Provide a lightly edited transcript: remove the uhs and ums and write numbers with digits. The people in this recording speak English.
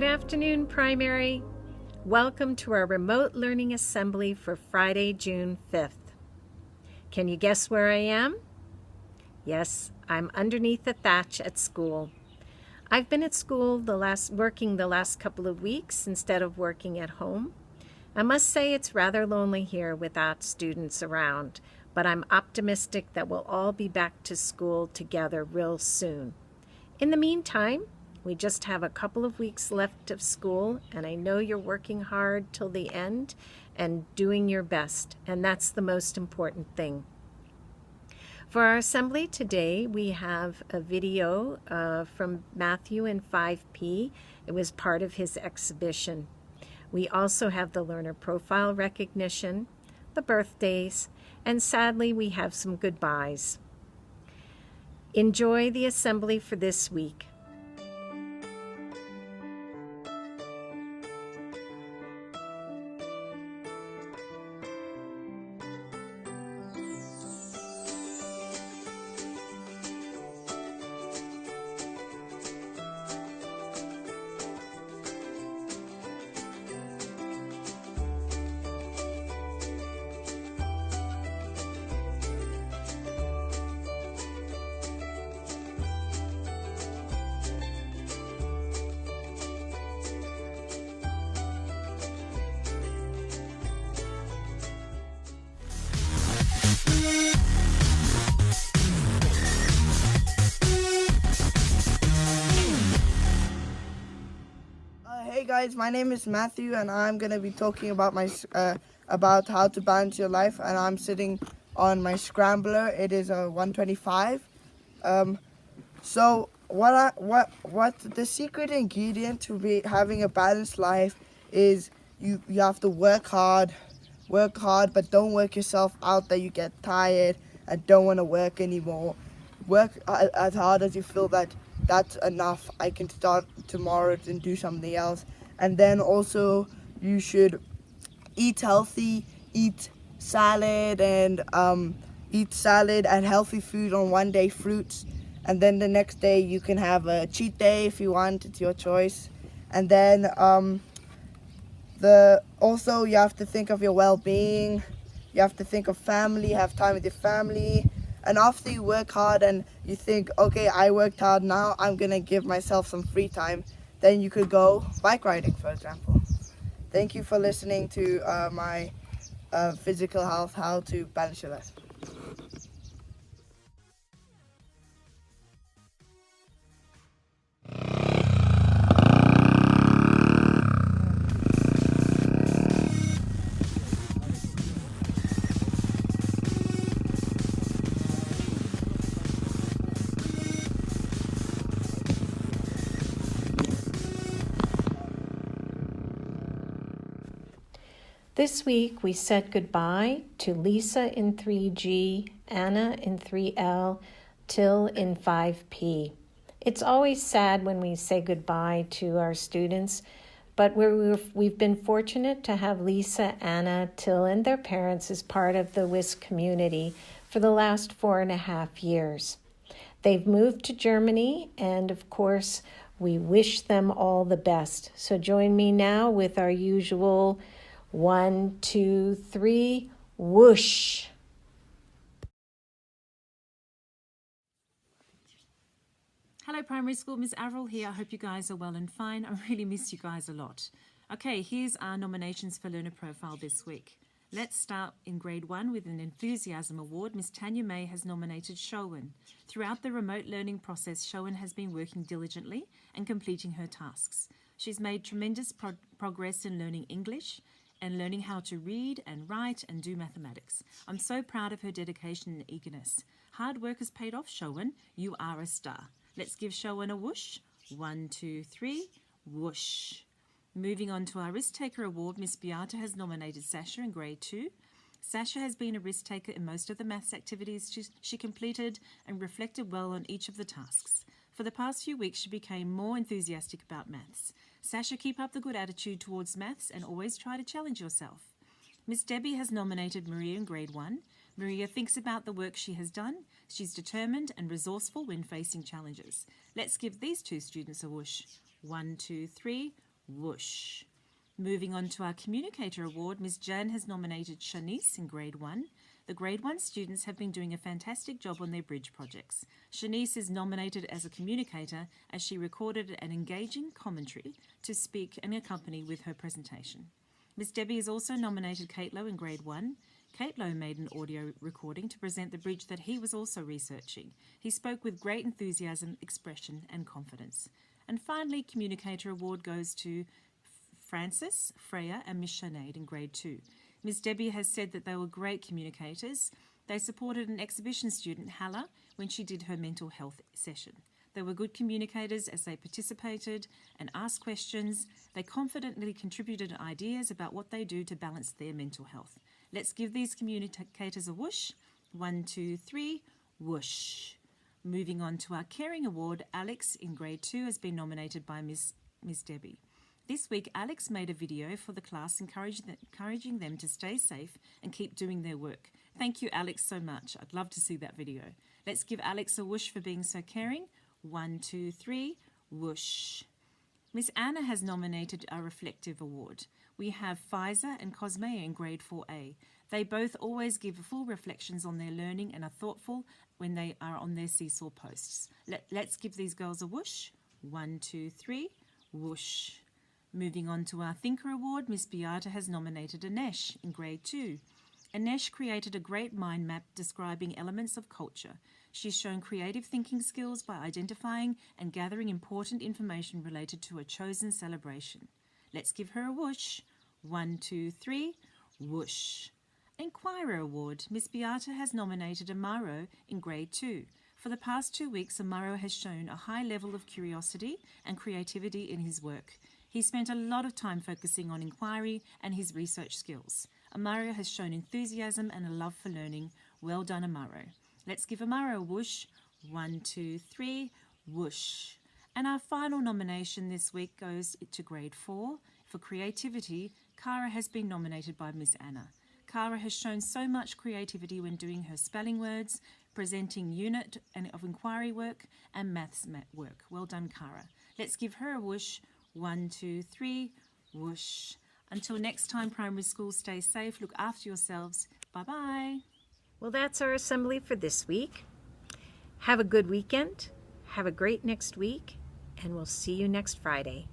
Good afternoon, primary. Welcome to our remote learning assembly for Friday, June 5th. Can you guess where I am? Yes, I'm underneath the thatch at school. I've been at school working the last couple of weeks instead of working at home. I must say it's rather lonely here without students around, but I'm optimistic that we'll all be back to school together real soon. In the meantime, we just have a couple of weeks left of school, and I know you're working hard till the end and doing your best, and that's the most important thing. For our assembly today, we have a video from Matthew in 5P. It was part of his exhibition. We also have the learner profile recognition, the birthdays, and sadly, we have some goodbyes. Enjoy the assembly for this week. Hey guys, my name is Matthew, and I'm gonna be talking about about how to balance your life. And I'm sitting on my scrambler. It is a 125. So what the secret ingredient to having a balanced life is you have to work hard, but don't work yourself out that you get tired and don't want to work anymore. Work as hard as you feel that's enough. I can start tomorrow and do something else. And then also you should eat healthy, eat salad and healthy food on one day, fruits. And then the next day you can have a cheat day if you want, it's your choice. And then also you have to think of your well-being. You have to think of family, have time with your family. And after you work hard and you think, okay, I worked hard, now I'm gonna give myself some free time, then you could go bike riding, for example. Thank you for listening to my physical health, how to balance your life. This week, we said goodbye to Lisa in 3G, Anna in 3L, Till in 5P. It's always sad when we say goodbye to our students, but we've been fortunate to have Lisa, Anna, Till, and their parents as part of the WISC community for the last 4.5 years. They've moved to Germany, and of course, we wish them all the best. So join me now with our usual 1, 2, 3, whoosh. Hello primary school, Ms. Errol here. I hope you guys are well and fine. I really miss you guys a lot. Okay, here's our nominations for Learner Profile this week. Let's start in grade 1 with an Enthusiasm Award. Ms. Tanya May has nominated Showan. Throughout the remote learning process, Showan has been working diligently and completing her tasks. She's made tremendous progress in learning English and learning how to read and write and do mathematics. I'm so proud of her dedication and eagerness. Hard work has paid off, Showan. You are a star. Let's give Showan a whoosh. 1, 2, 3, whoosh. Moving on to our Risk Taker Award, Miss Beata has nominated Sasha in grade 2. Sasha has been a risk taker in most of the maths activities she completed and reflected well on each of the tasks. For the past few weeks, she became more enthusiastic about maths. Sasha, keep up the good attitude towards maths and always try to challenge yourself. Miss Debbie has nominated Maria in grade 1. Maria thinks about the work she has done. She's determined and resourceful when facing challenges. Let's give these two students a whoosh. 1, 2, 3, whoosh. Moving on to our Communicator Award, Ms. Jan has nominated Shanice in Grade 1. The Grade 1 students have been doing a fantastic job on their bridge projects. Shanice is nominated as a communicator as she recorded an engaging commentary to speak and accompany with her presentation. Ms. Debbie has also nominated Kate Lowe in Grade 1. Kate Lowe made an audio recording to present the bridge that he was also researching. He spoke with great enthusiasm, expression and confidence. And finally, Communicator Award goes to Francis, Freya and Miss Sinead in Grade 2. Ms. Debbie has said that they were great communicators. They supported an exhibition student, Halla, when she did her mental health session. They were good communicators as they participated and asked questions. They confidently contributed ideas about what they do to balance their mental health. Let's give these communicators a whoosh. 1, 2, 3, whoosh. Moving on to our Caring Award, Alex in Grade 2 has been nominated by Miss Debbie. This week, Alex made a video for the class encouraging them to stay safe and keep doing their work. Thank you, Alex, so much. I'd love to see that video. Let's give Alex a whoosh for being so caring. 1, 2, 3, whoosh. Miss Anna has nominated a Reflective Award. We have Pfizer and Cosme in Grade 4A. They both always give full reflections on their learning and are thoughtful when they are on their seesaw posts. Let's give these girls a whoosh. 1, 2, 3, whoosh. Moving on to our Thinker Award, Miss Beata has nominated Anesh in Grade 2. Anesh created a great mind map describing elements of culture. She's shown creative thinking skills by identifying and gathering important information related to a chosen celebration. Let's give her a whoosh. 1, 2, 3, whoosh. Inquirer Award, Miss Beata has nominated Amaro in Grade 2. For the past 2 weeks, Amaro has shown a high level of curiosity and creativity in his work. He spent a lot of time focusing on inquiry and his research skills. Amaro has shown enthusiasm and a love for learning. Well done, Amaro. Let's give Amaro a whoosh. 1, 2, 3, whoosh. And our final nomination this week goes to Grade 4. For creativity, Cara has been nominated by Miss Anna. Cara has shown so much creativity when doing her spelling words, presenting unit of inquiry work, and maths work. Well done, Cara. Let's give her a whoosh. 1, 2, 3, whoosh. Until next time, primary school, stay safe, look after yourselves. Bye-bye. Well, that's our assembly for this week. Have a good weekend. Have a great next week, and we'll see you next Friday.